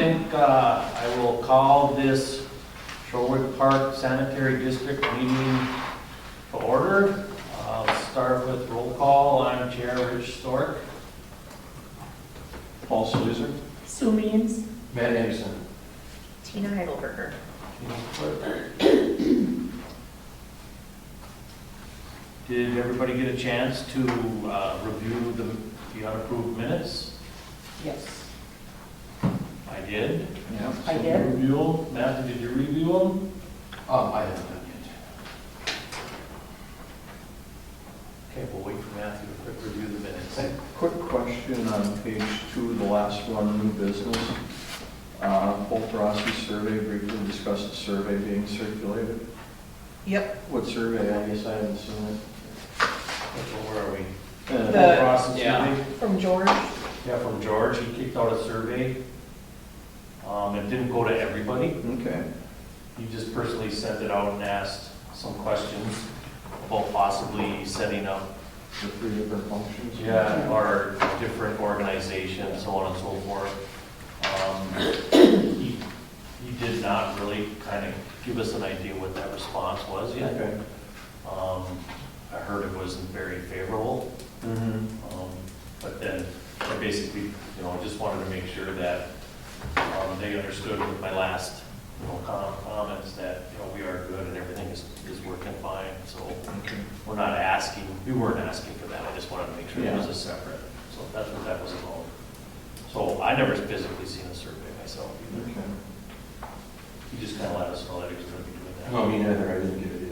I will call this Shorewood Park Sanitary District meeting to order. I'll start with roll call. I'm Chair Rich Stork. Paul Sleazer. Sue Means. Matt Anderson. Tina Heidelberger. Did everybody get a chance to review the unapproved minutes? Yes. I did. Yeah. I did. Review them. Matthew, did you review them? I haven't done yet. Okay, we'll wait for Matthew to quick review the minutes. Quick question on page 2, the last one, new business. Holt Rossi survey, briefly discussed the survey being circulated. Yep. What survey? I guess I haven't seen it. Where are we? The- Process yeah. survey? From George. Yeah, from George. He kicked out a survey. It didn't go to everybody. Okay. He just personally sent it out and asked some questions about possibly setting up, The 3 different functions. or different organizations, so on and so forth. He did not really kind of give us an idea what that response was yet. Okay. I heard it wasn't very favorable. Mm-hmm. But then I basically, just wanted to make sure that they understood with my last, comments that, we are good and everything is working fine. So we're not asking, we weren't asking for that. I just wanted to make sure it was a separate. So that's what that was about. So I never physically seen a survey myself either. Okay. He just kind of let us know that he was going to be doing that. No, me neither. I didn't get it either.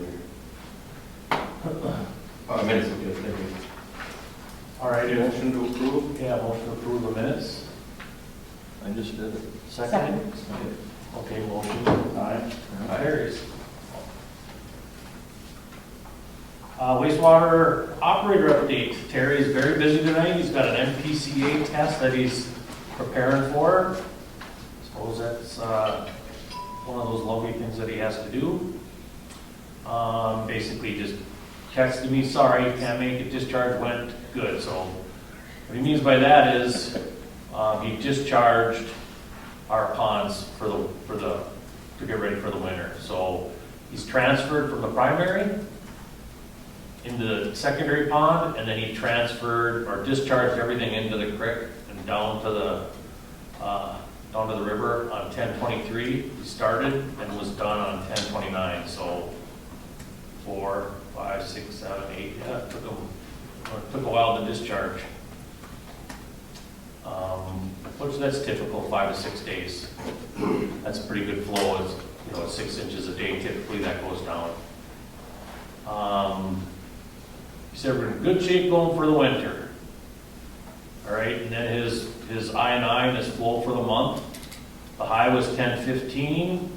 Minutes look good. Thank you. All right. Motion to approve? Yeah, motion to approve the minutes. I just did it. Second. Okay, motion. Aye. Carries. Wastewater operator update. Terry is very busy tonight. He's got an MPCA test that he's preparing for. Suppose that's one of those lovely things that he has to do. Basically just texted me, sorry, can't make it, discharge went good. So what he means by that is he discharged our ponds to get ready for the winter. So he's transferred from the primary into the secondary pond, and then he transferred or discharged everything into the creek and down to the river on 10/23. He started and was done on 10/29. So 4, 5, 6, 7, 8. Yeah, it took a while to discharge. Which that's typical, 5 to 6 days. That's a pretty good flow. It's 6 inches a day. Typically that goes down. He said we're in good shape going for the winter. All right, and then his I&I and his flow for the month. The high was 10/15,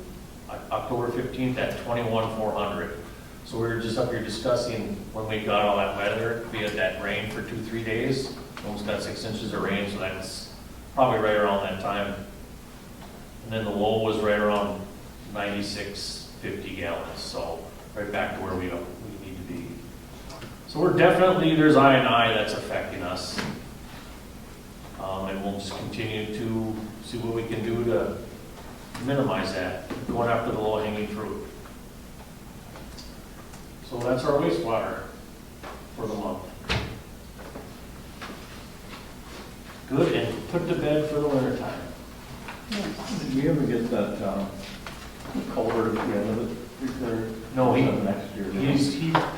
October 15th at 21,400. So we were just up here discussing when we got all that weather. We had that rain for 2-3 days. Almost got 6 inches of rain, so that's probably right around that time. And then the low was right around 96.50 gallons. So right back to where we need to be. So we're definitely, there's I&I that's affecting us. And we'll just continue to see what we can do to minimize that, going after the low-hanging fruit. So that's our wastewater for the month. Good, and put to bed for the winter time. Did we ever get that culvert at the end of it repaired? No, Next year.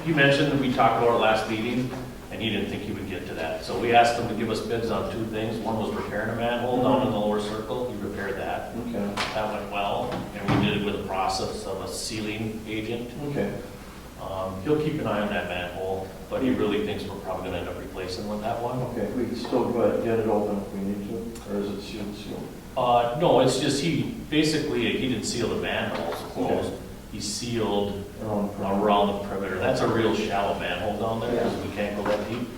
he mentioned that we talked about it last meeting, and he didn't think he would get to that. So we asked him to give us bids on 2 things. One was repairing a manhole down in the lower circle. He repaired that. Okay. That went well, and we did it with a process of a sealing agent. Okay. He'll keep an eye on that manhole, but he really thinks we're probably gonna end up replacing with that one. Okay, we can still go ahead and get it open if we need to, or is it sealed? No, it's just he didn't seal the manholes closed. Okay. He sealed Around around the perimeter. That's a real shallow manhole down there because we can't go that deep.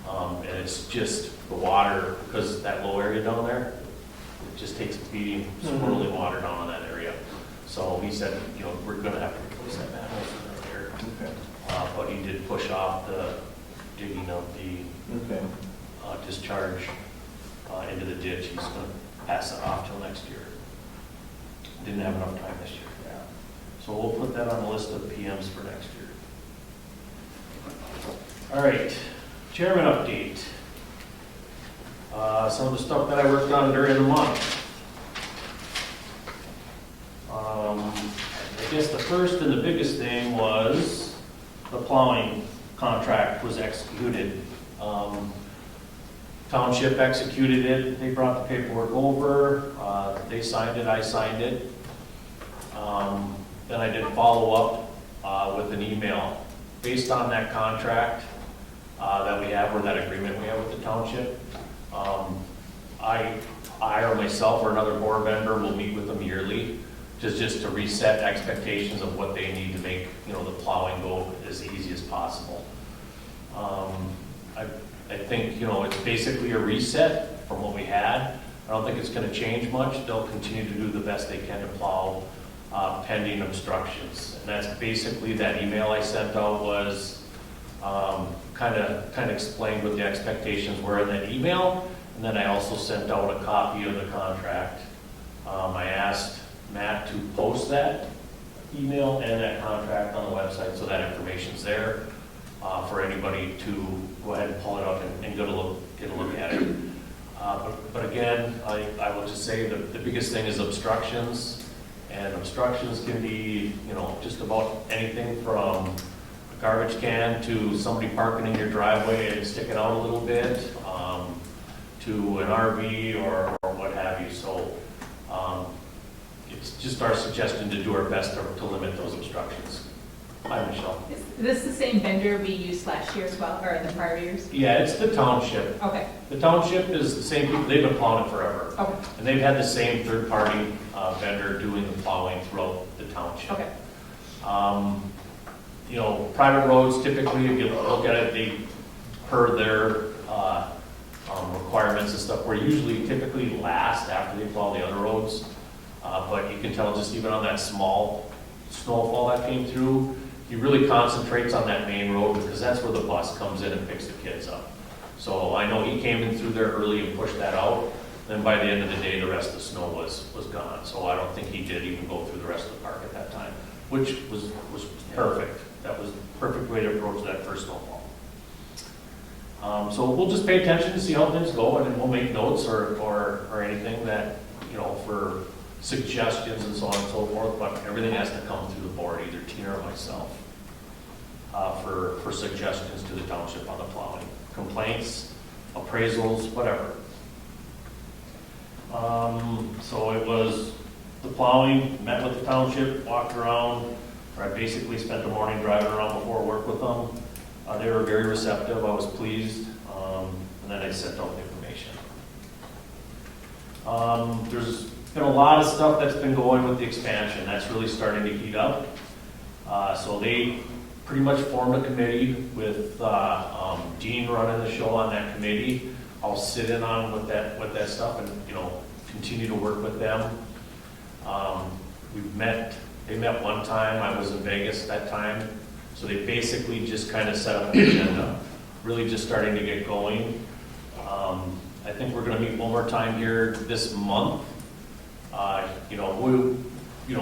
And it's just the water, because that low area down there, it just takes beating, swirling water down in that area. So he said, we're gonna have to replace that manhole right there. Okay. But he did push off the digging of the Okay. discharge into the ditch. He's going to pass it off till next year. Didn't have enough time this year for that. So we'll put that on the list of PMs for next year. All right, chairman update. Some of the stuff that I worked on during the month. I guess the first and the biggest thing was the plowing contract was executed. Township executed it, they brought the paperwork over, they signed it, I signed it. Then I did follow up with an email based on that contract that we have, or that agreement we have with the township. I or myself or another board member will meet with them yearly, just to reset expectations of what they need to make, the plowing go as easy as possible. I think, it's basically a reset from what we had. I don't think it's gonna change much. They'll continue to do the best they can to plow pending obstructions. And that's basically, that email I sent out was kind of explained what the expectations were in that email. And then I also sent out a copy of the contract. I asked Matt to post that email and that contract on the website, so that information's there for anybody to go ahead and pull it up and get a look at it. But again, I will just say the biggest thing is obstructions, and obstructions can be, just about anything from a garbage can to somebody parking in your driveway and sticking out a little bit, to an RV or what have you. So it's just our suggestion to do our best to limit those obstructions. Hi, Michelle. Is this the same vendor we used last year as well, or in the prior years? Yeah, it's the township. Okay, The township is the same people, they've been plowing it forever. okay, And they've had the same third-party vendor doing the plowing throughout the township. okay. Private roads typically, if you look at it, they, per their requirements and stuff, we're usually typically last after they plow the other roads. But you can tell just even on that small snowfall that came through, he really concentrates on that main road because that's where the bus comes in and picks the kids up. So I know he came in through there early and pushed that out. Then by the end of the day, the rest of the snow was gone. So I don't think he did even go through the rest of the park at that time, which was perfect. That was the perfect way to approach that first snowfall. So we'll just pay attention to see how things go, and then we'll make notes or anything that, for suggestions and so on and so forth, but everything has to come through the board, either Tina or myself, for suggestions to the township on the plowing. Complaints, appraisals, whatever. So it was the plowing, met with the township, walked around, or I basically spent the morning driving around before work with them. They were very receptive, I was pleased, and then I sent out the information. There's been a lot of stuff that's been going with the expansion, that's really starting to heat up. So they pretty much formed a committee with Dean running the show on that committee. I'll sit in on with that stuff and, continue to work with them. They met one time, I was in Vegas that time, so they basically just kind of set up an agenda, really just starting to get going. I think we're gonna meet one more time here this month.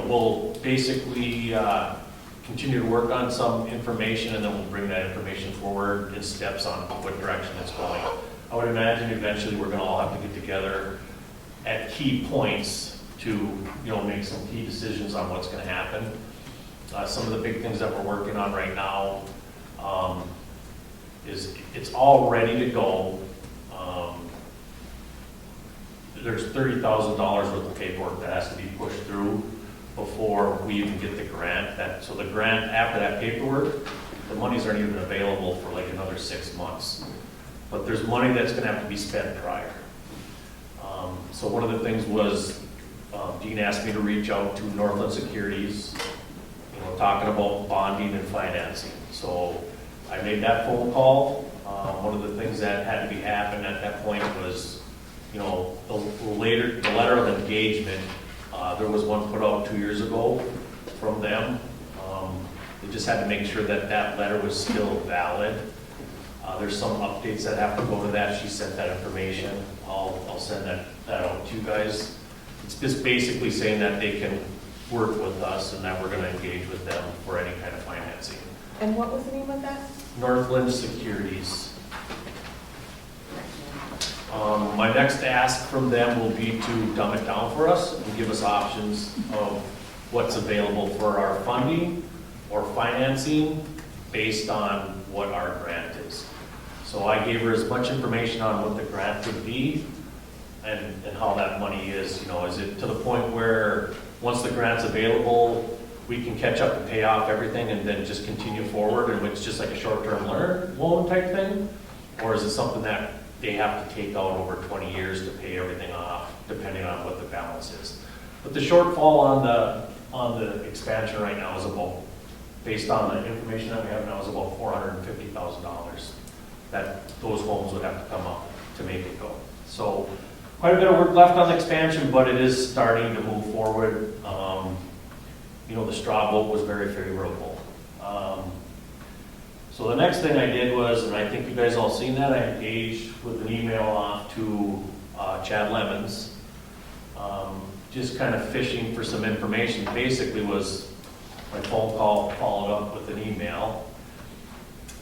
We'll basically continue to work on some information, and then we'll bring that information forward in steps on what direction it's going. I would imagine eventually we're gonna all have to get together at key points to, make some key decisions on what's gonna happen. Some of the big things that we're working on right now is it's all ready to go. There's $30,000 worth of paperwork that has to be pushed through before we even get the grant. So the grant, after that paperwork, the monies aren't even available for like another 6 months. But there's money that's gonna have to be spent prior. So one of the things was, Dean asked me to reach out to Northland Securities, talking about bonding and financing. So I made that phone call. One of the things that had to be happened at that point was, the letter of engagement. There was one put out 2 years ago from them. They just had to make sure that that letter was still valid. There's some updates that have to go to that. She sent that information. I'll send that out to you guys. It's just basically saying that they can work with us and that we're gonna engage with them for any kind of financing. And what was the name of that? Northland Securities. My next ask from them will be to dumb it down for us and give us options of what's available for our funding or financing based on what our grant is. So I gave her as much information on what the grant would be and how that money is, is it to the point where once the grant's available, we can catch up and pay off everything and then just continue forward and it's just like a short-term loan type thing? Or is it something that they have to take out over 20 years to pay everything off, depending on what the balance is? But the shortfall on the expansion right now is about, based on the information that we have now, is about $450,000 that those homes would have to come up to make it go. So quite a bit of work left on the expansion, but it is starting to move forward. The straw vote was very favorable. So the next thing I did was, and I think you guys all seen that, I engaged with an email off to Chad Lemons, just kind of fishing for some information. Basically was my phone call followed up with an email.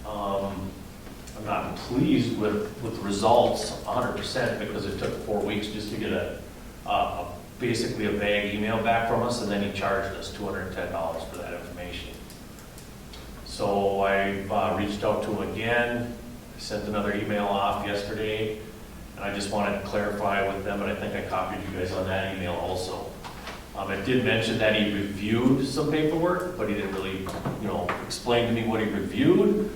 I'm not pleased with the results 100% because it took 4 weeks just to get basically a vague email back from us, and then he charged us $210 for that information. So I reached out to him again, sent another email off yesterday, and I just wanted to clarify with them, and I think I copied you guys on that email also. It did mention that he reviewed some paperwork, but he didn't really, explain to me what he reviewed.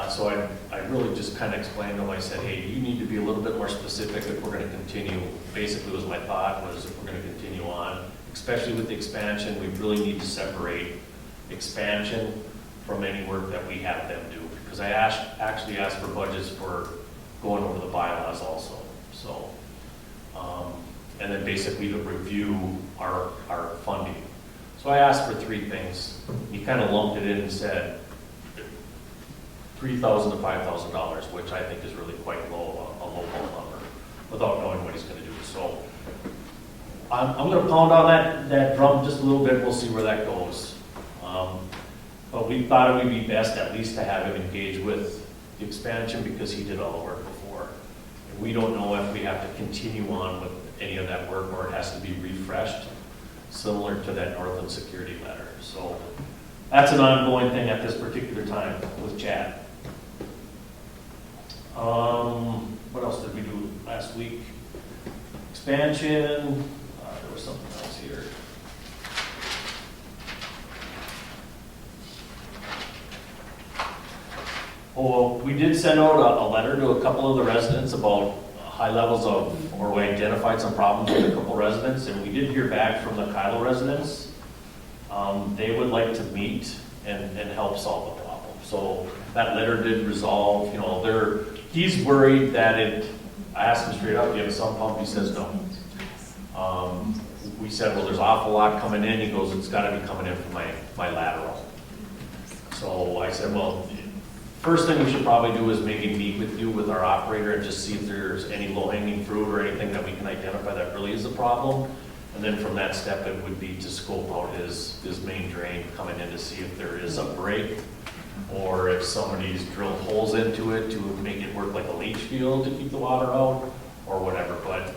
So I really just kind of explained to him, I said, hey, you need to be a little bit more specific if we're going to continue. Basically was my thought was if we're going to continue on, especially with the expansion, we really need to separate expansion from any work that we have them do. Because I actually asked for budgets for going over the bylaws also. So, and then basically to review our funding. So I asked for 3 things. He kind of lumped it in and said $3,000 to $5,000, which I think is really quite low, a low number, without knowing what he's going to do. So I'm going to pound on that drum just a little bit. We'll see where that goes. But we thought it would be best at least to have him engage with the expansion because he did all the work before. And we don't know if we have to continue on with any of that work or it has to be refreshed, similar to that Northland security letter. So that's an ongoing thing at this particular time with Chad. What else did we do last week? Expansion. There was something else here. Oh, we did send out a letter to a couple of the residents about high levels of, or we identified some problems with a couple residents, and we did hear back from the Kylo residents. They would like to meet and help solve the problem. So that letter did resolve, he's worried that I asked him straight up, do you have a sump pump? He says no. We said, well, there's an awful lot coming in. He goes, it's got to be coming in from my lateral. So I said, well, first thing we should probably do is maybe meet with you with our operator and just see if there's any low-hanging fruit or anything that we can identify that really is a problem. And then from that step, it would be to scope out his main drain coming in to see if there is a break or if somebody's drilled holes into it to make it work like a leach field to keep the water out or whatever. But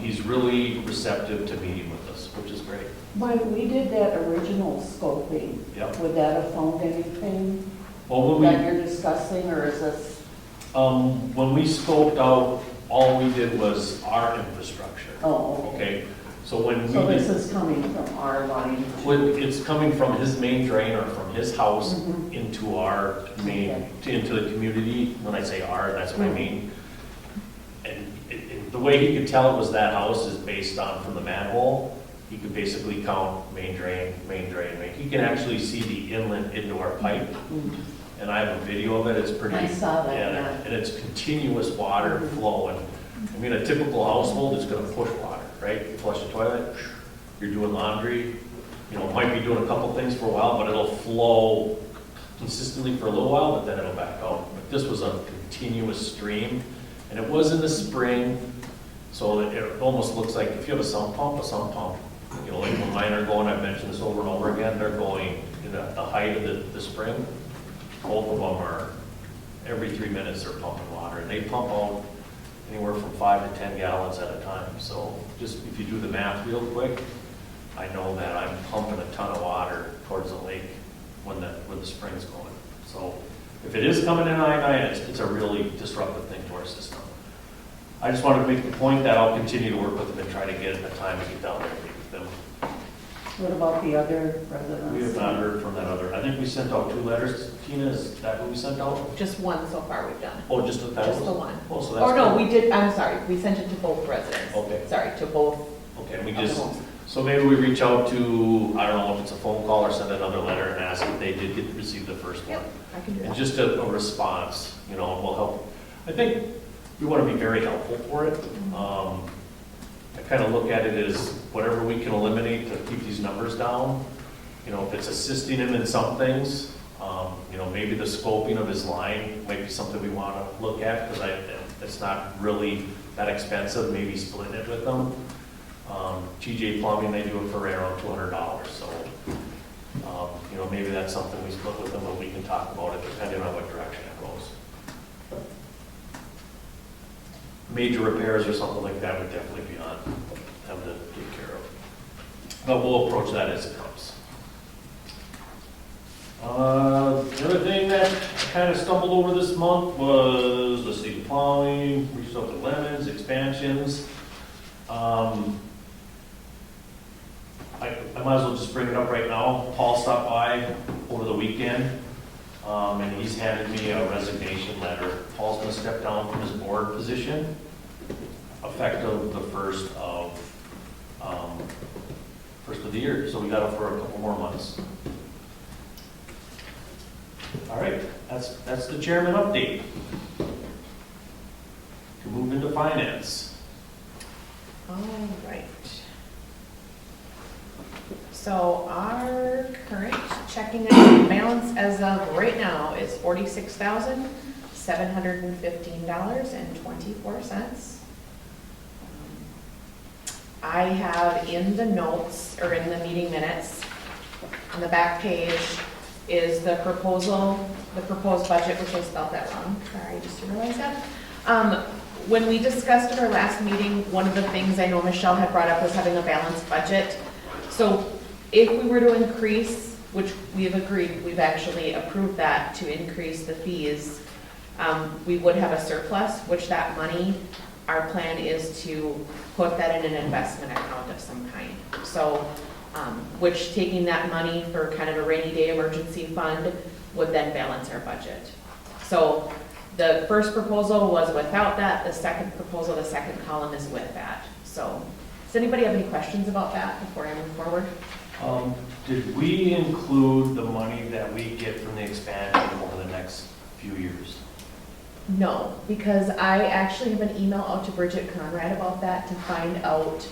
he's really receptive to meeting with us, which is great. When we did that original scoping, Yep. would that have found anything Well, that you're discussing, or is this? when we scoped out, all we did was our infrastructure. Oh, Okay, so when we so did, this is coming from our line? it's coming from his main drain or from his house Mhm. into our main, into the community. When I say our, that's what I mean. And the way he could tell it was that house is based on from the manhole. He could basically count main drain, main drain, main. He can actually see the inlet into our pipe. And I have a video of it. It's pretty. I saw that, Yeah, yeah. and it's continuous water flow. And I mean, a typical household is going to push water, right? You flush the toilet, you're doing laundry. Might be doing a couple things for a while, but it'll flow consistently for a little while, but then it'll back out. But this was a continuous stream, and it was in the spring, so it almost looks like if you have a sump pump, you know, like when mine are going, I've mentioned this over and over again, they're going in the height of the spring. Both of them are, every 3 minutes they're pumping water, and they pump out anywhere from 5 to 10 gallons at a time. So just if you do the math real quick, I know that I'm pumping a ton of water towards the lake when the spring's going. So if it is coming in high night, it's a really disruptive thing to our system. I just wanted to make the point that I'll continue to work with them and try to get a time to get down there and meet with them. What about the other We have residents? not heard from that other, I think we sent out 2 letters. Tina, is that what we sent out? Just one so far we've done. Oh, just that Just was- the one. Oh, so that's. Or no, good. we did, I'm sorry, we sent it to both residents. Okay. Sorry, to both. Okay, we of the just, homes. so maybe we reach out to, I don't know if it's a phone call or send another letter and ask if they did receive the first one. Yep, I can do And that. just a response, you know, will help. I think we want to be very helpful for it. I kind of look at it as whatever we can eliminate to keep these numbers down. You know, if it's assisting him in some things, you know, maybe the scoping of his line might be something we want to look at, because it's not really that expensive, maybe splitting it with them. TJ Plumbing, they do it for around $200, so, you know, maybe that's something we split with them, but we can talk about it depending on what direction it goes. Major repairs or something like that would definitely be on them to take care of. But we'll approach that as it comes. The other thing that I kind of stumbled over this month was, let's see, plowing, reached out to Lemons, expansions. I might as well just bring it up right now. Paul stopped by over the weekend, and he's handed me a resignation letter. Paul's gonna step down from his board position, effective the first of the year, so we got it for a couple more months. All right, that's the chairman update. To move into finance. All right. So our current checking account balance as of right now is $46,715.24. I have in the notes, or in the meeting minutes, on the back page is the proposed budget, which I spelled that wrong, sorry, I just realized that. When we discussed at our last meeting, one of the things I know Michelle had brought up was having a balanced budget. So if we were to increase, which we have agreed, we've actually approved that, to increase the fees, we would have a surplus, which that money, our plan is to put that in an investment account of some kind. So, which taking that money for kind of a rainy day emergency fund would then balance our budget. So the first proposal was without that, the second proposal, the second column is with that. So, does anybody have any questions about that before I move forward? Did we include the money that we get from the expansion over the next few years? No, because I actually have an email out to Bridget Conrad about that to find out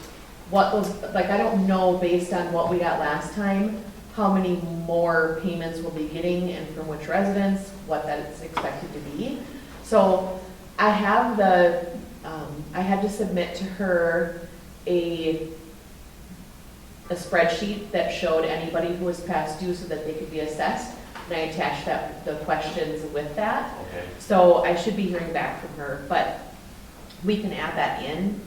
what those, like, I don't know based on what we got last time, how many more payments we'll be getting and from which residents, what that's expected to be. So I have I had to submit to her a spreadsheet that showed anybody who was past due so that they could be assessed. And I attached the questions with that. Okay. So I should be hearing back from her, but we can add that in.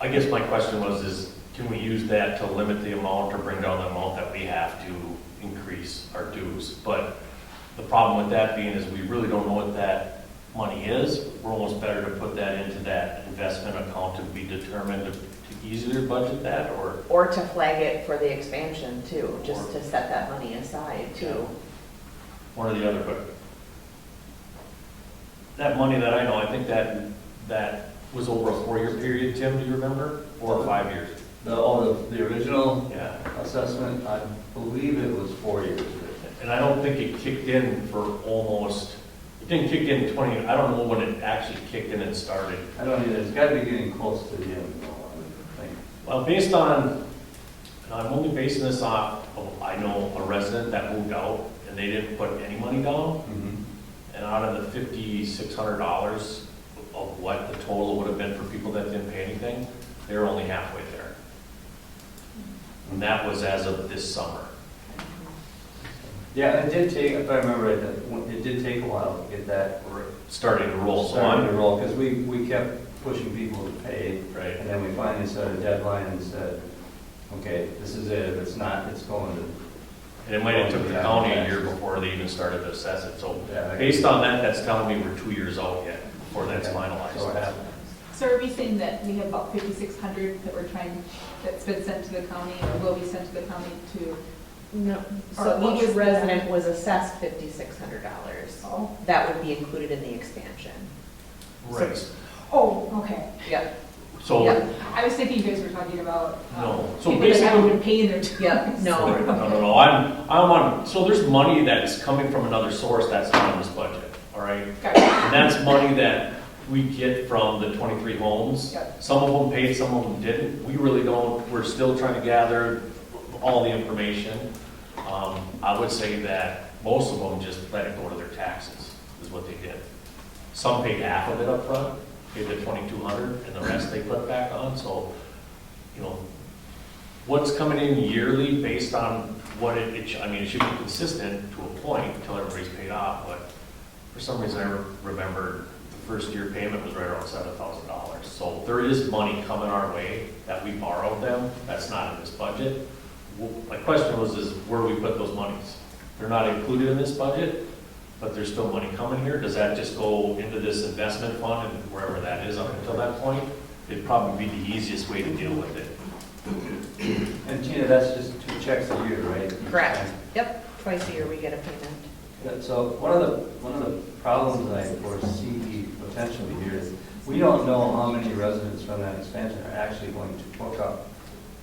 I guess my question was, can we use that to limit the amount or bring down the amount that we have to increase our dues? But the problem with that being is we really don't know what that money is. We're almost better to put that into that investment account to be determined to easier budget that, Or to flag it for the expansion too, just to set that money aside too. one or the other, but that money that I know, I think that was over a 4-year period, Tim, do you remember? 4 or 5 years? The original Yeah. assessment, I believe it was 4 years. And I don't think it kicked in for almost, it didn't kick in 20, I don't know when it actually kicked in and started. I don't either, it's gotta be getting close to the end, though, I would think. Well, based on, and I'm only basing this off of, I know a resident that moved out and they didn't put any money down. Mhm. And out of the $5,600 of what the total would have been for people that didn't pay anything, they were only halfway there. And that was as of this summer. Yeah, it did take, if I remember right, it did take a while to get that Starting to roll. So starting to I'm, roll, because we kept pushing people to pay. right. And then we finally set a deadline and said, okay, this is it, if it's not, it's going to. And it might have took the county a year before they even started to assess it. So Yeah, based on that, that's telling me we're 2 years out yet before that's Okay. So it finalized. happened. So are we saying that we have about 5,600 that we're trying, that's been sent to the county or will be sent to the county to? No, Or so what each was the- resident was assessed $5,600. Oh. That would be included in the expansion. Right. Oh, okay. Yep, So, Yep. I was thinking you guys were talking about No. So people that haven't basically- been paying their taxes. yep, no. no. I'm on, so there's money that's coming from another source that's not in this budget, all right? Got it. And that's money that we get from the 23 homes. Yep. Some of them paid, some of them didn't. We really don't, we're still trying to gather all the information. I would say that most of them just let it go to their taxes, is what they did. Some paid half of it up front, paid the 2,200, and the rest they put back on, so, you know, what's coming in yearly based on what it should be consistent to a point until everybody's paid off, but for some reason I remember the first year payment was right around $7,000. So there is money coming our way that we borrowed them, that's not in this budget. My question is where do we put those monies? They're not included in this budget, but there's still money coming here. Does that just go into this investment fund and wherever that is up until that point? It'd probably be the easiest way to deal with it. And Tina, that's just 2 checks a year, right? Correct. Yep, twice a year we get a payment. Yeah, so one of the problems I foresee potentially here is we don't know how many residents from that expansion are actually going to hook up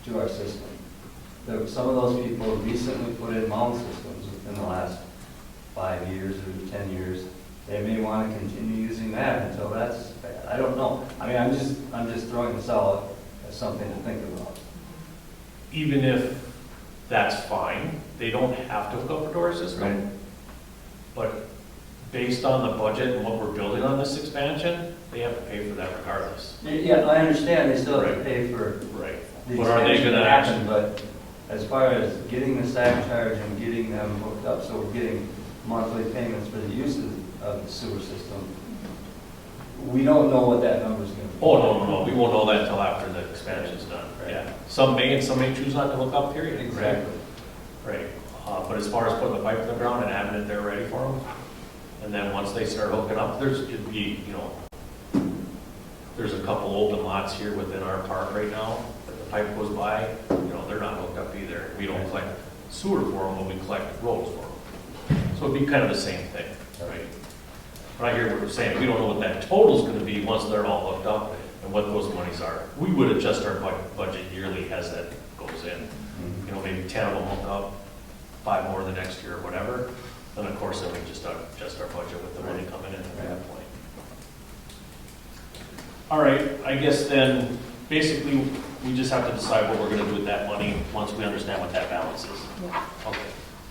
to our system. Some of those people recently put in mound systems within the last 5 years or 10 years. They may want to continue using that until that's bad. I don't know. I mean, I'm just throwing this out as something to think about. Even if that's fine, they don't have to hook up to our system. Right. But based on the budget and what we're building on this expansion, they have to pay for that regardless. Yeah, I understand they still have to Right. pay for Right. the But are they expansion gonna to happen, but as far as getting the SAC charge and getting them hooked up, so we're getting monthly payments for the use of the sewer system, we don't know what that number's gonna be. Oh, no, we won't know that until after the expansion's done. Right. Yeah. Some may and some may choose not to hook up, period. Exactly. Right. But as far as putting the pipe in the ground and having it there ready for them, and then once they start hooking up, it'd be, there's a couple open lots here within our park right now, that the pipe goes by, they're not hooked up either. We don't collect sewer for them, but we collect roads for them. So it'd be kind of the same thing, right? But I hear what you're saying, we don't know what that total's gonna be once they're all hooked up and what those monies are. We would adjust our budget yearly as that goes in. Maybe 10 of them hook up, 5 more the next year or whatever. Then of course, then we just adjust our budget with the money coming in at that point. All right, I guess then, basically, we just have to decide what we're gonna do with that money once we understand what that balance is. Yeah. Okay.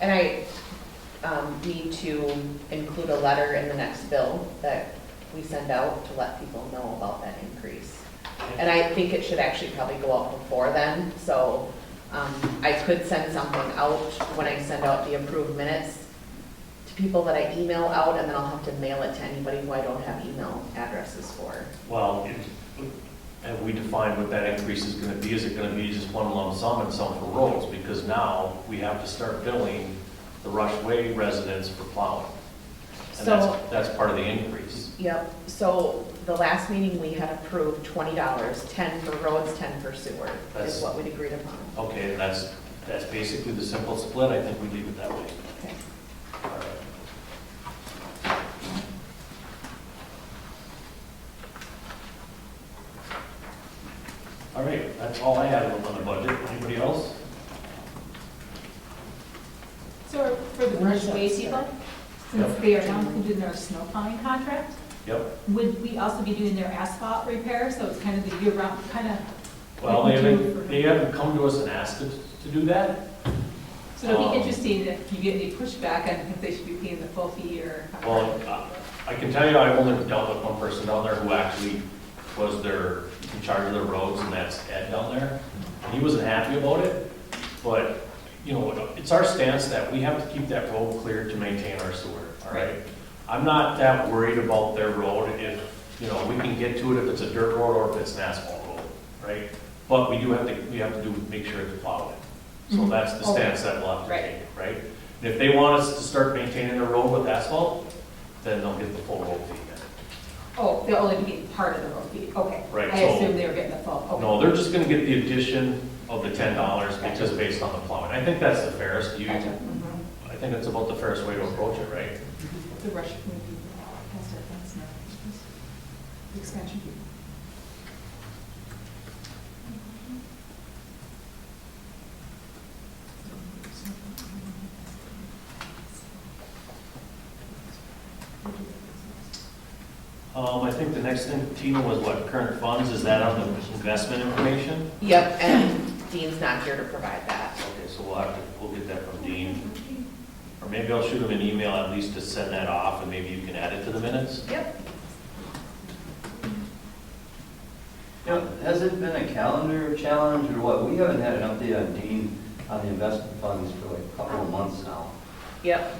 And I need to include a letter in the next bill that we send out to let people know about that increase. And I think it should actually probably go out before then, so I could send something out when I send out the approved minutes to people that I email out, and then I'll have to mail it to anybody who I don't have email addresses for. Well, have we defined what that increase is gonna be? Is it gonna be just one lump sum and some for roads? Because now we have to start billing the Rush Way residents for plowing. And So- that's part of the increase. Yep, so the last meeting, we had approved $20, 10 for roads, 10 for sewer, That's- is what we'd agreed upon. Okay, that's basically the simple split. I think we leave it that way. Okay. All right. All right, that's all I had on the budget. Anybody else? So for the Where's Rush Way that? people, since Yep. they are now included in our snow plowing contract, Yep. would we also be doing their asphalt repair? So it's kind of the year-round, kind of, Well, they haven't come to us and asked us to do that. So it'll be interesting if you get any pushback on if they should be paying the full fee or. Well, I can tell you, I've only dealt with one person down there who actually was in charge of the roads, and that's Ed down there. And he wasn't happy about it, but, you know, it's our stance that we have to keep that road clear to maintain our sewer, all right? I'm not that worried about their road if, you know, we can get to it if it's a dirt road or if it's an asphalt road, right? But we have to make sure it's plowed. So Mhm. that's the stance that we'll have to Right. take, right? And if they want us to start maintaining the road with asphalt, then they'll get the full road fee then. Oh, they'll only be getting part of the road fee, okay. Right, I so- assume they were getting the full, okay. No, they're just gonna get the addition of the $10 because based on the plowing. I think that's the fairest, Gotcha. Mhm. I think that's about the fairest way to approach it, right? The rush community past our fence now. The expansion fee. I think the next thing, Tina, was what, current funds, is that on the investment information? Yep, and Dean's not here to provide that. Okay, so we'll get that from Dean. Or maybe I'll shoot him an email at least to send that off, and maybe you can add it to the minutes? Yep. You know, has it been a calendar challenge or what? We haven't had an update on Dean on the investment funds for like a couple of months now. Yep.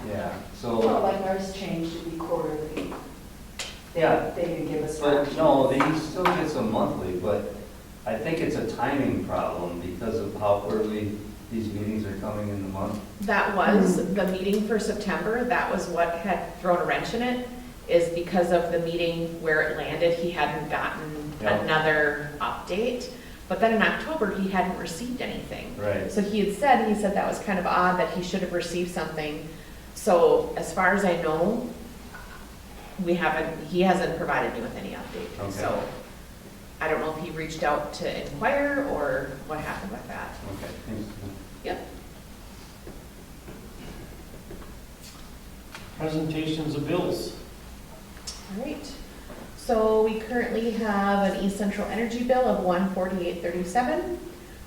Yeah, Well, so, like ours changed to be quarterly. yeah, They didn't give us. but no, he still gets them monthly, but I think it's a timing problem because of how quarterly these meetings are coming in the month. That was the meeting for September. That was what had thrown a wrench in it, is because of the meeting where it landed, he hadn't gotten Yeah. another update. But then in October, he hadn't received anything. Right. So he said that was kind of odd that he should have received something. So as far as I know, he hasn't provided me with any update. Okay. So I don't know if he reached out to inquire or what happened with that. Okay, thanks. Yep. Presentations of bills. All right. So we currently have an East Central Energy bill of $148.37.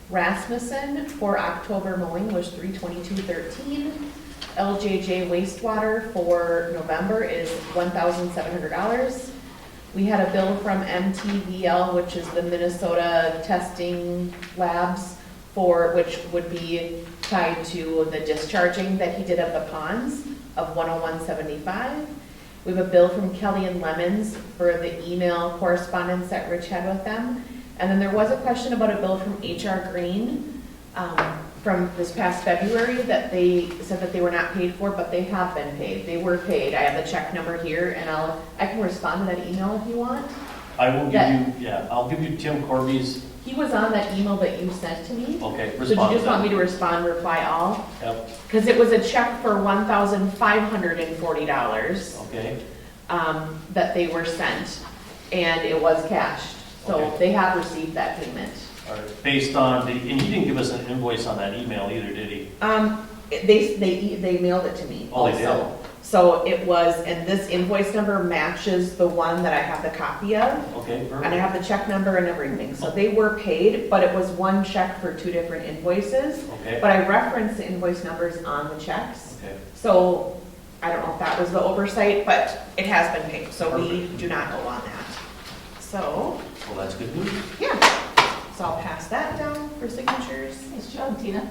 Rasmussen for October mowing was $322.13. LJJ wastewater for November is $1,700. We had a bill from MTVL, which is the Minnesota Testing Labs, which would be tied to the discharging that he did of the ponds, of $101.75. We have a bill from Kelly and Lemons for the email correspondence that Rich had with them. And then there was a question about a bill from HR Green from this past February that they said that they were not paid for, but they have been paid. They were paid. I have the check number here, and I can respond to that email if you want. I will give you, I'll give you Tim Corby's, He was on that email that you sent to me. okay, So do you respond to just want me that. to respond, reply all? Yep, Because it was a check for $1,540 okay, that they were sent, and it was cashed. So Okay. they have received that payment. all right. Based on and he didn't give us an invoice on that email either, did he? They mailed it to me Oh, they also. So it was, and this invoice number matches the one that I have the copy of, Okay, and I perfect. have the check number and everything. So they were paid, but it was one check for two different invoices. Okay, But I referenced the invoice numbers on the checks. okay, So I don't know if that was the oversight, but it has been paid, so we do not owe on that. So, well, that's good news. yeah, so I'll pass that down for signatures. Nice job, Tina.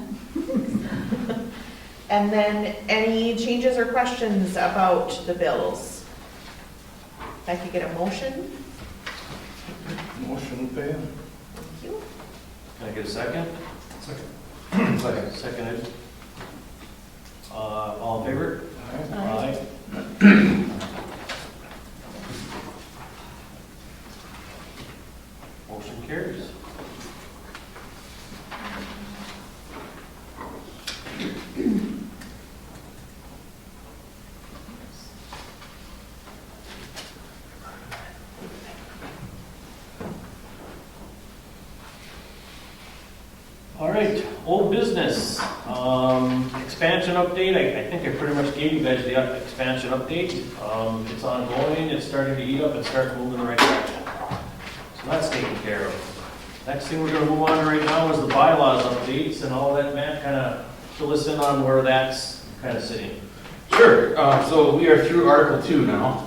And then any changes or questions about the bills? If I could get a motion? Motion pay. Thank you. Can I get a second? Second. Second. Seconded. All in favor? Aye. Motion carries. All right, old business, expansion update. I think I pretty much gave you guys the expansion update. It's ongoing, it's starting to heat up, it's starting to move in the right direction. So that's taken care of. Next thing we're gonna move on to right now is the bylaws updates, and all that Matt kind of fill us in on where that's kind of sitting? Sure. So we are through Article 2 now,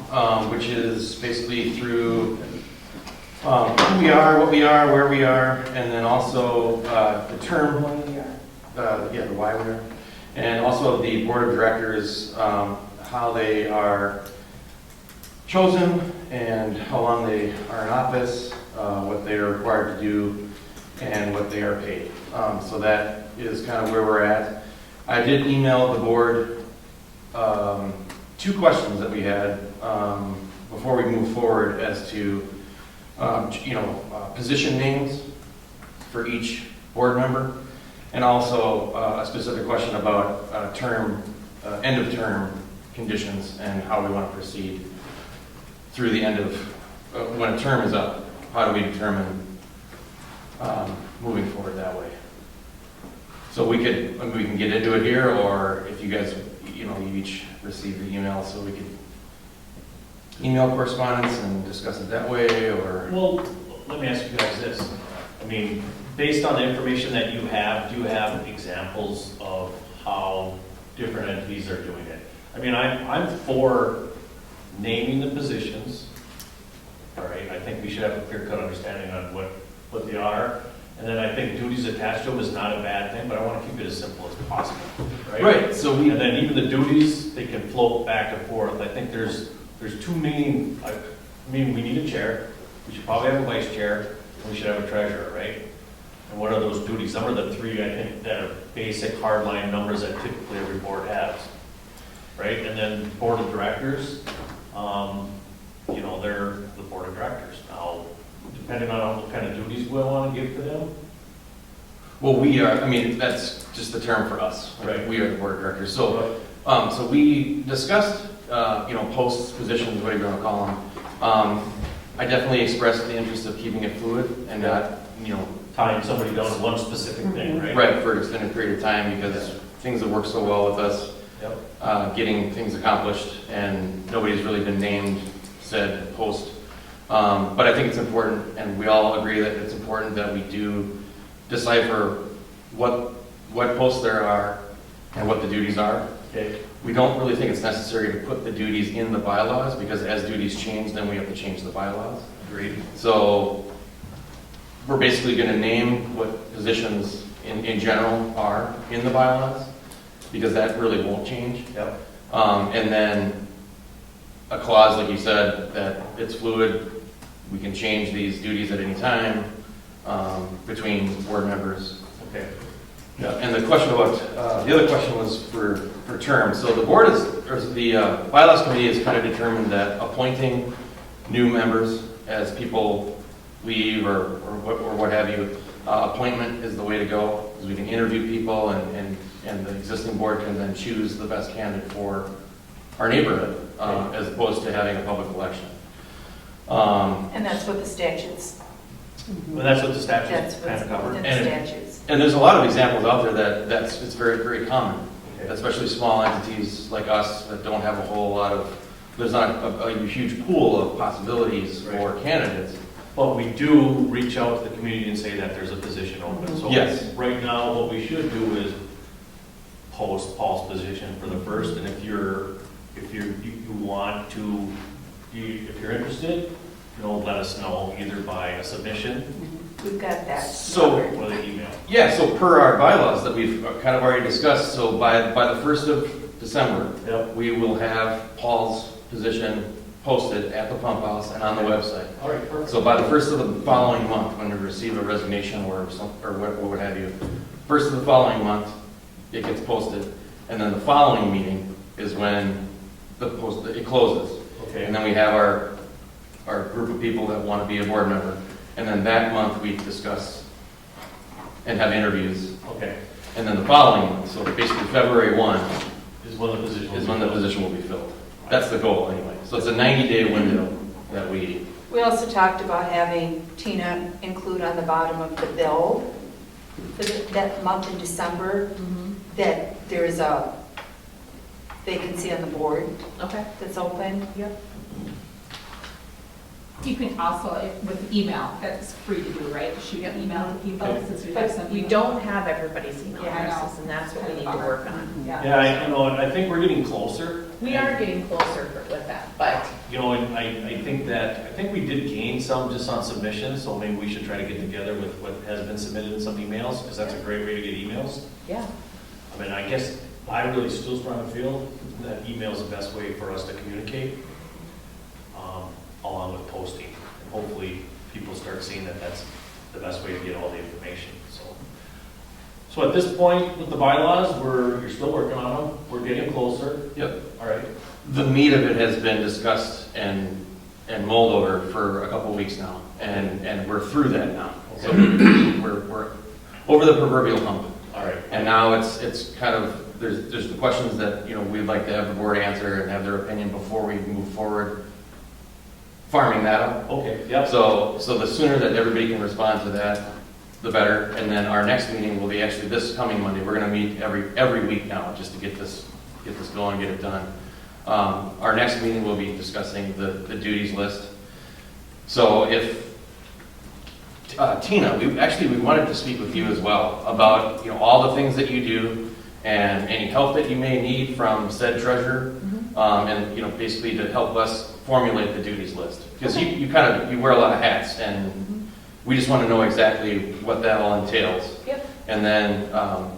which is basically through who we are, what we are, where we are, and then also the term, the why we are, and also the board of directors, how they are chosen and how long they are in office, what they are required to do, and what they are paid. So that is kind of where we're at. I did email the board 2 questions that we had before we move forward as to, position names for each board member, and also a specific question about term, end of term conditions and how we want to proceed through the end of, when a term is up, how do we determine moving forward that way? So we can get into it here, or if you guys, you each receive the email, so we could email correspondence and discuss it that way, or? Well, let me ask you guys this. I mean, based on the information that you have, do you have examples of how different entities are doing it? I mean, I'm for naming the positions, all right? I think we should have a clear-cut understanding on what they are. And then I think duties attached to them is not a bad thing, but I want to keep it as simple as possible, right? Right, so we, And then even the duties, they can float back and forth. I think there's too many, I mean, we need a chair, we should probably have a vice chair, and we should have a treasurer, right? And what are those duties? Some are the 3, I think, that are basic hardline numbers that typically every board has, right? And then board of directors, they're the board of directors. Now, depending on what kind of duties we want to give to them. well, we are, that's just the term for us. Right. We are the board of directors. So, so we discussed, posts, positions, whatever you want to call them. I definitely expressed the interest of keeping it fluid and not, Tying somebody down to one specific thing, right? right, for an extended period of time, because things have worked so well with us, Yep. getting things accomplished, and nobody's really been named said post. But I think it's important, and we all agree that it's important that we do decipher what posts there are and what the duties are. Okay. We don't really think it's necessary to put the duties in the bylaws, because as duties change, then we have to change the bylaws. Agreed. So we're basically going to name what positions in general are in the bylaws, because that really won't change. Yep. And then a clause, like you said, that it's fluid, we can change these duties at any time between board members. Okay. Yeah, and the question about, the other question was for terms. So the board or the bylaws committee has kind of determined that appointing new members as people leave or what have you, appointment is the way to go, because we can interview people and the existing board can then choose the best candidate for our neighborhood, as opposed to having a public election. And that's what the statutes, Well, that's what the that's statutes kind what's of cover. within the And- statutes. And there's a lot of examples out there it's very, very common, Okay. especially small entities like us that don't have a whole lot of, there's not a huge pool of possibilities for candidates. But we do reach out to the community and say that there's a position open. So Yes. right now, what we should do is post Paul's position for the first, and if you want to, if you're interested, let us know either by a submission We've got that. So- covered. or the email. Yeah, so per our bylaws that we've kind of already discussed, so by the 1st of December, Yep. we will have Paul's position posted at the pump house and on the website. All right, perfect. So by the 1st of the following month, when we receive a resignation or what have you, 1st of the following month, it gets posted, and then the following meeting is when it closes. Okay. And then we have our group of people that want to be a board member, and then that month we discuss and have interviews, Okay. and then the following month, so basically February 1 Is when the position. is when the position will be filled. That's the goal anyway. So it's a 90-day window that we, We also talked about having Tina include on the bottom of the bill for that month in December, that there is a vacancy on the board Okay. that's open. Yep. You can also, with email, that's free to do, right? Shoot an email to people, Okay. since we have some. But we don't have everybody's email Yeah, I know. addresses, and that's what we need to work on. Yeah, I know, and I think we're getting closer. We are getting closer with that, but You know, and I think we did gain some just on submissions, so maybe we should try to get together with what has been submitted in some emails, because that's a great way to get emails. yeah. I mean, I guess I really still strongly feel that email is the best way for us to communicate, along with posting. And hopefully, people start seeing that that's the best way to get all the information, so at this point with the bylaws, you're still working on them, we're getting closer. Yep. All right. The meat of it has been discussed and mulled over for a couple weeks now, and we're through that now. So we're over the proverbial hump. All right. And now it's kind of, there's the questions that, we'd like to have the board answer and have their opinion before we move forward farming that up. Okay, yep. So the sooner that everybody can respond to that, the better. And then our next meeting will be actually this coming Monday. We're going to meet every week now just to get this going, get it done. Our next meeting will be discussing the duties list. So if Tina, we wanted to speak with you as well about all the things that you do and any help that you may need from said treasurer, and basically to help us formulate the duties list, because you wear a lot of hats, and we just want to know exactly what that all entails. Yep. And then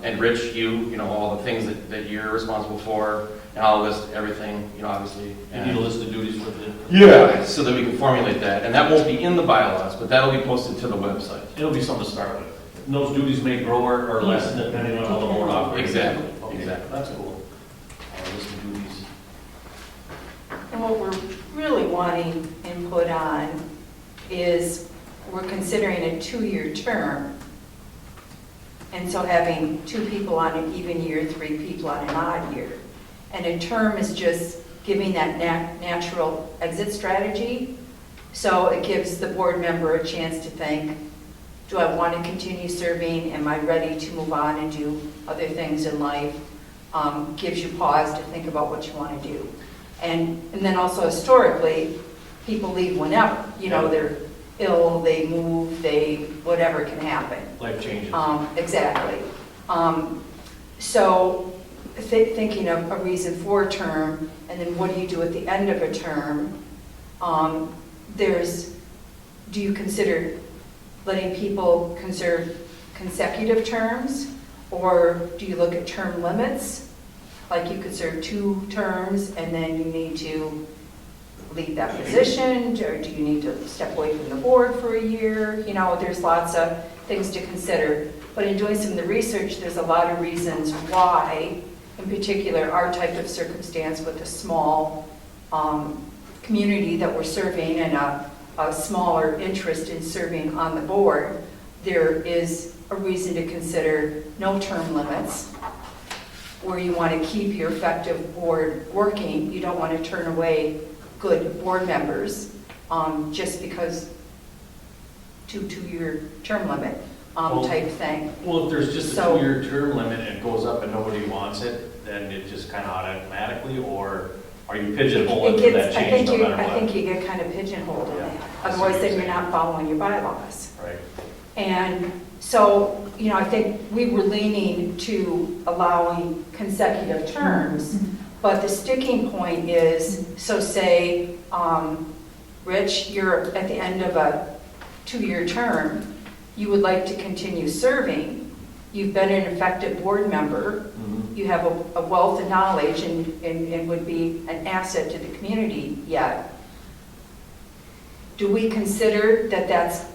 and Rich, all the things that you're responsible for, and I'll list everything, obviously. You need a list of duties with it. Yeah, so that we can formulate that, and that won't be in the bylaws, but that'll be posted to the website. It'll be something to start with. And those duties may grow or lessen depending on how the board operates. Exactly, Okay, exactly. That's cool. List of duties. And what we're really wanting input on is, we're considering a 2-year term. And so having 2 people on an even year, 3 people on an odd year. And a term is just giving that natural exit strategy. So it gives the board member a chance to think, do I want to continue serving? Am I ready to move on and do other things in life? Gives you pause to think about what you want to do. And then also historically, people leave whenever. They're ill, they move, whatever can happen. Life changes. Exactly. So thinking of a reason for a term, and then what do you do at the end of a term? Do you consider letting people conserve consecutive terms, or do you look at term limits? Like you could serve 2 terms and then you need to leave that position, or do you need to step away from the board for a year? There's lots of things to consider. But in doing some of the research, there's a lot of reasons why, in particular, our type of circumstance with a small community that we're serving and a smaller interest in serving on the board, there is a reason to consider no term limits, where you want to keep your effective board working. You don't want to turn away good board members just because two-year term limit type thing. Well, if there's just a So- 2-year term limit and it goes up and nobody wants it, then it just kind of automatically, or are you pigeonholed to that change no matter I what? think you get kind of pigeonholed in Yeah, that. I see what Otherwise, you're then you're saying. not following your bylaws. Right. And so, I think we were leaning to allowing consecutive terms, but the sticking point is, so say, Rich, you're at the end of a 2-year term, you would like to continue serving, you've been an effective board member, you have a wealth of knowledge and would be an asset to the community yet. Do we consider that that's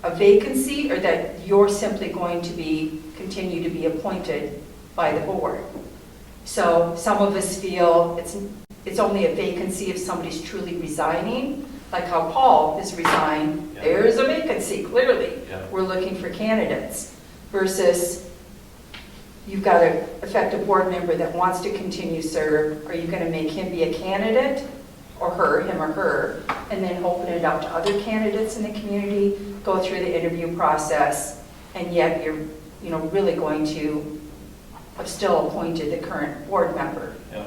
a vacancy, or that you're simply going to continue to be appointed by the board? So some of us feel it's only a vacancy if somebody's truly resigning, like how Paul has resigned. Yeah. There's a vacancy, clearly. Yeah. We're looking for candidates. Versus you've got an effective board member that wants to continue serve. Are you going to make him be a candidate, or him or her, and then open it up to other candidates in the community, go through the interview process, and yet you're really going to have still appointed the current board member. Yeah.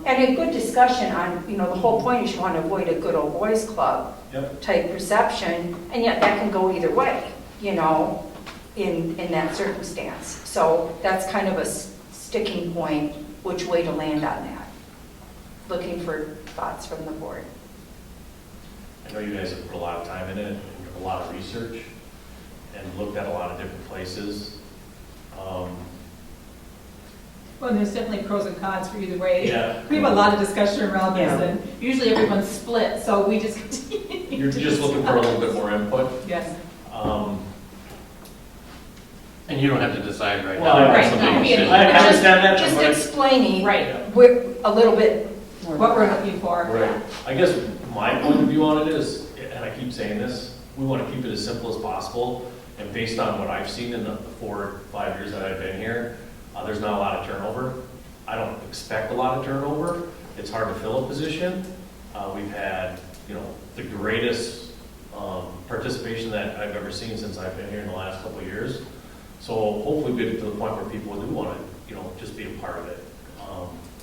And a good discussion on, the whole point is you want to avoid a good old boys club Yep. type perception, and yet that can go either way, in that circumstance. So that's kind of a sticking point, which way to land on that. Looking for thoughts from the board. I know you guys have put a lot of time in it, and a lot of research, and looked at a lot of different places. Well, and there's definitely pros and cons for either way. Yeah. We have a lot of discussion around this, Yeah. and usually everyone's split, so we just continue. You're to just looking for a little bit more input. Yes. And you don't have to decide right Well, now. Right, That's a no, big I mean, decision. I understand that, Just but explaining Right. a little bit. What we're looking for. right. I guess my point of view on it is, and I keep saying this, we want to keep it as simple as possible. And based on what I've seen in the 4 or 5 years that I've been here, there's not a lot of turnover. I don't expect a lot of turnover. It's hard to fill a position. We've had, the greatest participation that I've ever seen since I've been here in the last couple of years. So hopefully we get to the point where people do want to, just be a part of it.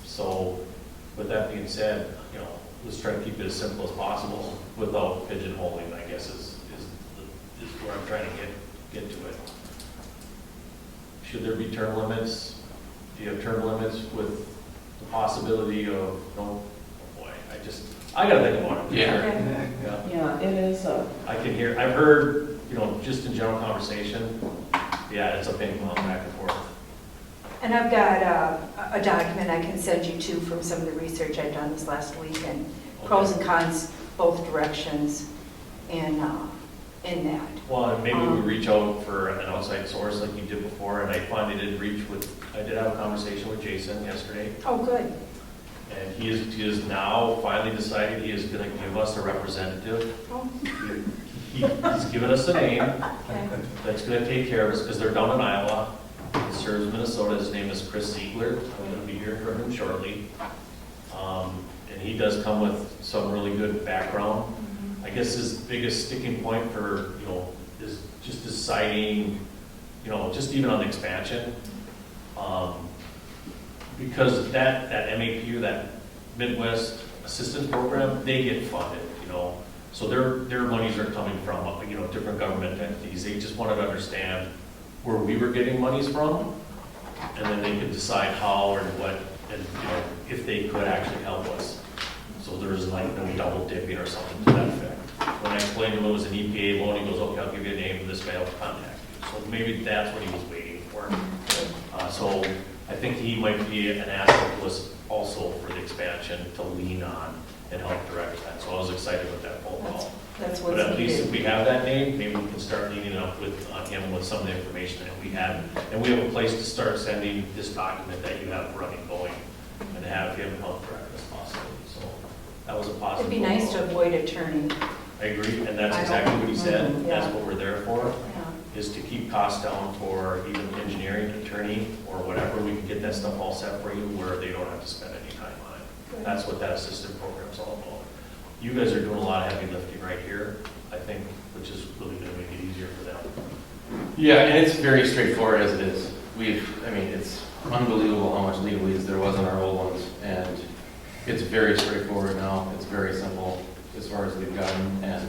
So with that being said, let's try to keep it as simple as possible without pigeonholing, I guess, is where I'm trying to get to it. Should there be term limits? Do you have term limits with the possibility of, oh boy, I gotta think about it. Yeah. Yeah. Yeah, it is I've heard, just in general conversation, yeah, it's a ping pong back and forth. And I've got a document I can send you to from some of the research I've done this last week, and pros and cons, both directions in that. Well, and maybe we reach out for an outside source like you did before, and I finally I did have a conversation with Jason yesterday, Oh, good. and he is now finally decided he is gonna give us a representative. Oh, He's given us a name okay. that's gonna take care of us, because they're down in Iowa. He serves Minnesota. His name is Chris Ziegler. I'm gonna be hearing from him shortly. And he does come with some really good background. I guess his biggest sticking point for, is just deciding, just even on the expansion. Because that MAPU, that Midwest Assistance Program, they get funded, So their monies are coming from, different government entities. They just wanted to understand where we were getting monies from, and then they could decide how or what, and, if they could actually help us. So there's like no double dipping or something to that effect. When I explained to him it was an EPA loan, he goes, okay, I'll give you a name of this guy, I'll contact you. So maybe that's what he was waiting for. So I think he might be an asset to us also for the expansion to lean on and help direct that. So I was excited with that phone call. That's what's But at least if needed. we have that name, maybe we can start leaning up on him with some of the information that we have. And we have a place to start sending this document that you have running, going, and have him help direct us possibly. So that was a positive. It'd be nice phone to call. avoid a turning. I agree, and that's I exactly don't- what he said. Mhm, yeah. That's what we're there for, Yeah. is to keep costs down for even engineering, attorney, or whatever. We can get that stuff all set for you where they don't have to spend any time on it. That's what that assistant program's all about. You guys are doing a lot of heavy lifting right here, I think, which is really gonna make it easier for them. Yeah, and it's very straightforward as it is. It's unbelievable how much legalese there was in our old ones, and it's very straightforward now. It's very simple as far as we've gotten, and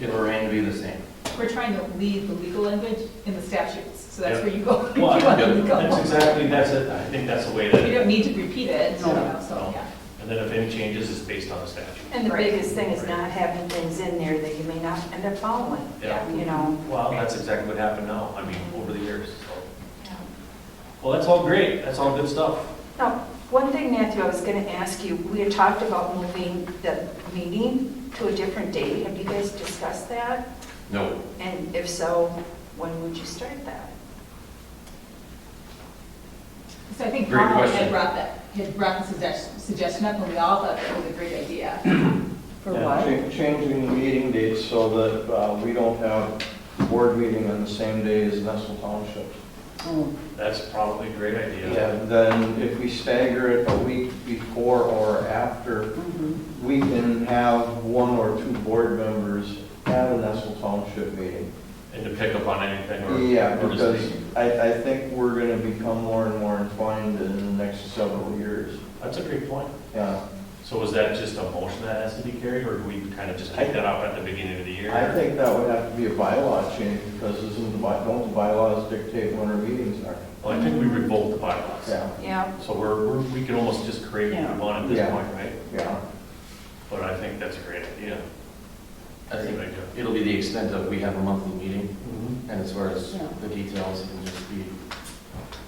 it'll remain to be the same. We're trying to leave the legal language in the statutes, so that's Yep. where you go. if you Well, want yep. to go. that's it. I think that's the way You to, don't need to repeat it, No. so, yeah. and then if any changes, it's based on the statute. And the Right. biggest thing is not having things in there that you may not end up following, Yeah. Well, that's exactly what happened now, over the years, so. Well, that's all great. That's all good stuff. Now, one thing, Matthew, I was going to ask you, we had talked about moving the meeting to a different date. Have you guys discussed that? No. And if so, when would you start that? So I think Great Carl question. had brought the suggestion up, and we all thought that was a great idea. for Yeah, what? Changing the meeting dates so that we don't have board meeting on the same day as Nestle Township. Oh, That's probably a great idea. Yeah, then if we stagger it a week before or after, mhm. we can have 1 or 2 board members at a Nestle Township meeting. And to pick up on anything or. Yeah, or just because leave. I think we're gonna become more and more entwined in the next several years. That's a great point. Yeah, So is that just a motion that has to be carried, or do we kind of just kick that off at the beginning of the year? I think that would have to be a bylaw change, because don't the bylaws dictate when our meetings are? Well, I think we revoke the bylaws. Yeah, Yeah, So we can almost just create what we want at this Yeah. point, right? yeah. But I think that's a great idea. I think Good idea. it'll be the extent of we have a monthly meeting, Mhm. and as far as the details, it can just be.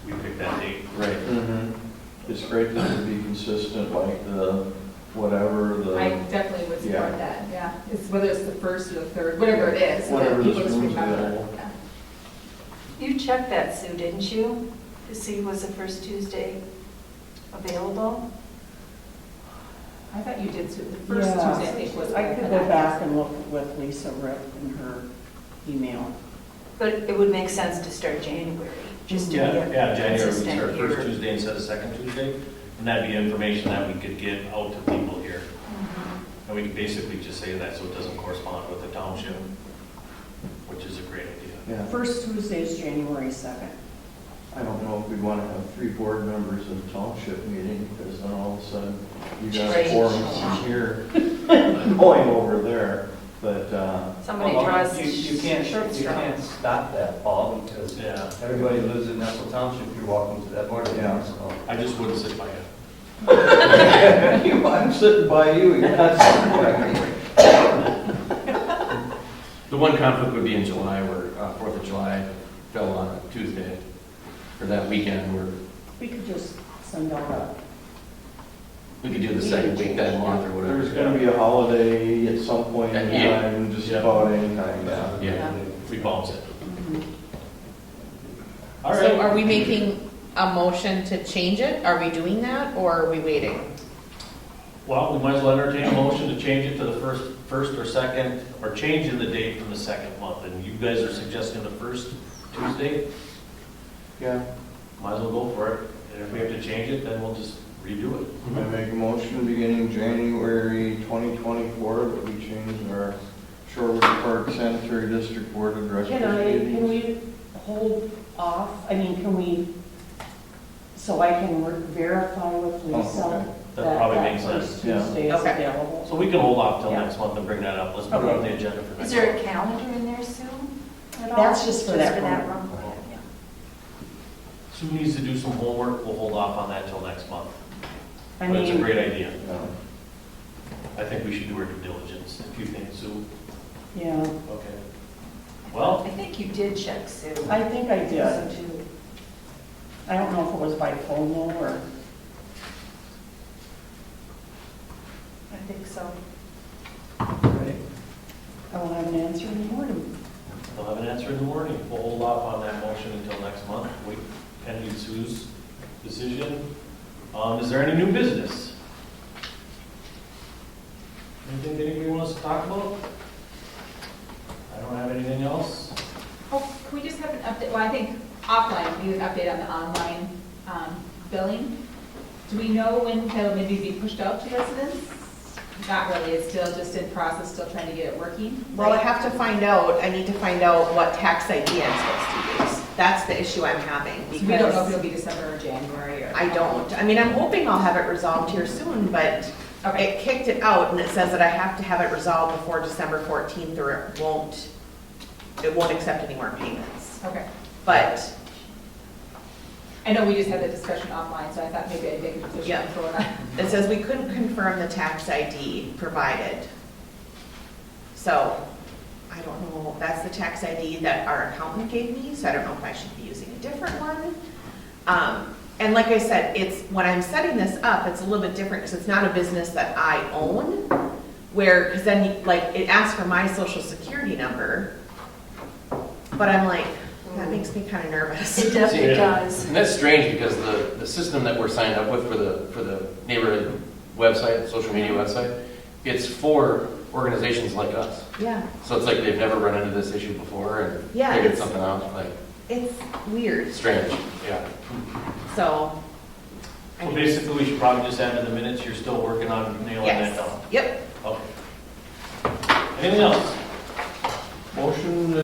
We pick that date. Right. Mhm. It's great that it be consistent, like the, whatever, I the, definitely would Yeah. support that, yeah. It's whether it's the first or the third, whatever it is, so Whatever that people this just room's remember. available. Yeah. you checked that, Sue, didn't you? To see was the first Tuesday available? I thought you did, too. The first Yeah. Tuesday, I think, was. I could go back and look with Lisa Rip in her email. But it would make sense to start January, just to be Yeah, January, we consistent start first here. Tuesday instead of second Tuesday, and that'd be information that we could get out to people here. Mhm. And we could basically just say that so it doesn't correspond with the township, which is a great idea. yeah. First Tuesday is January 2nd. I don't know if we want to have 3 board members at a township meeting, because then all of a sudden you got Right. forums from here going over there, but, Somebody Well, draws You can't short straw. stop that, Paul, because Yeah, everybody who lives in Nestle Township, you're welcome to that board meeting, Yeah. so. I just wouldn't sit by it. I'm sitting by you, you're not sitting by me. The one conflict would be in July, where 4th of July fell on a Tuesday, or that weekend, where We could just send out a, we could do the second week that month or whatever. There's gonna be a holiday at some point in Yeah. time, just Yeah. about any time, yeah. Yeah. We bounce it. All So right. are we making a motion to change it? Are we doing that, or are we waiting? Well, we might as well entertain a motion to change it to the first or second, or changing the date from the second month. And you guys are suggesting the first Tuesday? Yeah, Might as well go for it. And if we have to change it, then we'll just redo it. I make a motion beginning January 2024 that we change our Shorewood Park Sanitary District Board of Directors can meetings. we hold off? I mean, can we, so I can verify with Oh, Lisa okay. That probably makes sense. first Yeah. Tuesday is Okay. available? So we can hold off till Yeah. next month and bring that up. Let's put it on the agenda for next Is there month. a calendar in there, Sue? at all? That's just for that room. room? Yeah. Sue needs to do some homework. We'll hold off on that till next month. I But it's a mean, great idea. Yeah. I think we should do our due diligence. If you think, Sue? yeah, Okay. Well, I think you did check, Sue. I think I did. So, too. I don't know if it was by phone though, or, I think so. I will have an answer in the morning. we'll have an answer in the morning. We'll hold off on that motion until next month. Wait, pending Sue's decision. Is there any new business? Anything that anybody wants to talk about? I don't have anything else. Oh, can we just have an update, well, I think offline, we need an update on the online billing. Do we know when that'll maybe be pushed out to residents? Not really, it's still just in process, still trying to get it working. Well, I have to find out, I need to find out what tax ID I'm supposed to use. That's the issue I'm having, So we don't know if because it'll be December or January or. I don't. I mean, I'm hoping I'll have it resolved here soon, but Okay, it kicked it out, and it says that I have to have it resolved before December 14th, or it won't accept any more payments. okay. But, I know we just had the discussion offline, so I thought maybe I'd make a decision Yeah. and throw it on. it says we couldn't confirm the tax ID provided. So, I don't know, that's the tax ID that our accountant gave me, so I don't know if I should be using a different one. And like I said, when I'm setting this up, it's a little bit different, because it's not a business that I own, because then, like, it asks for my social security number, but I'm like, that makes me kind of nervous. It definitely Yeah. does. And that's strange, because the system that we're signed up with for the neighborhood website, social media website, it's for organizations like us. Yeah, So it's like they've never run into this issue before and Yeah, figured it's- something out, like, it's weird, strange, yeah. so. I So need- basically, we should probably just add in the minutes, you're still working on nailing that Yes, down. yep. Okay. Anything else? Motion